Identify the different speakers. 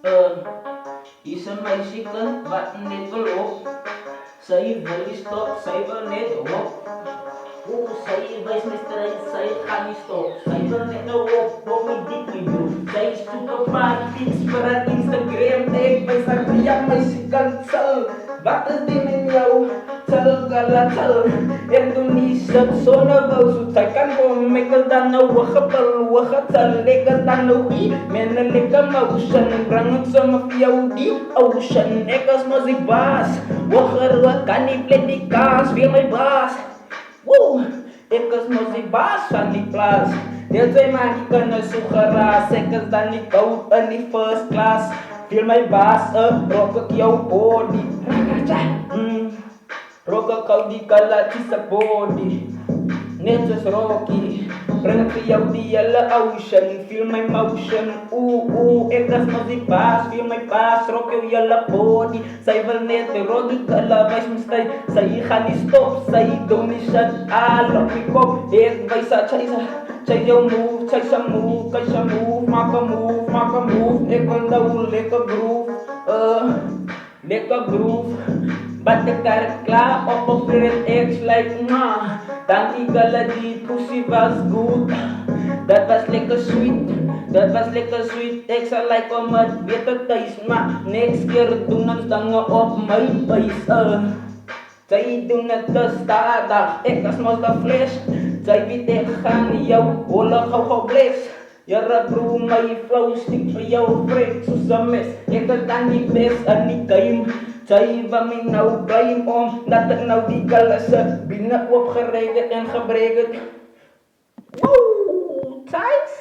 Speaker 1: Is een meisje wat net wil op. Zij wil niet stop, zij wil net op. Oeh, zij wijst me strijd, zij gaat niet stop. Zij wil net nou op, wat me diep me doen. Zij is super fijn, pics voor haar Instagram. Ik wijs haar via meisje kan zal. Wat is die met jou? Zal gala zal. Indonesia zona wou zoet. Zij kan gewoon mekker dan nou wachtapel, wachtatal. Lekker dan nou wie, men een lekker motion. Breng het zomaar voor jou die ocean. Ik als maar die baas. Wacher, wat kan niet plek die kaas, wil mijn baas. Woo! Ik is mos die baas van die plaats. Dit zijn maar die kunnen zoeken raas. Ik is dan niet koud in die first class. Viel mijn baas up, rock ik jouw body. Rock ik jou die kalatische body. Net zoals Rocky. Breng ik voor jou die hele ocean. Feel my motion. Oeh, ik is mos die baas. Feel my baas, rock jou hele body. Zij wil net de Rocky kala, wijs me stijl. Zij gaat niet stop, zij doen niet shut. Lock me kop, ik wijs haar chaser. Chase your move, chase a move, catch a move, maak a move, maak a move. Ik wil nou lekker groove, lekker groove. But de kar klaar op een friend X like dan die gala die pussy was goed. Dat was lekker sweet, dat was lekker sweet. Ik zal like om het beter thuis, maar next keer doen ons dangen op mijn buis. Zij doen het te stadig, ik als mos de fles. Zij weet ik ga niet jou holen gauw bless. Jere bro, my flow stick voor jou vreemd zoals een mes. Ik is dan niet best en niet game. Zij wil me nou blame omdat ik nou die galasse binnen opgeregeld en gebreegd. Woe, tijd.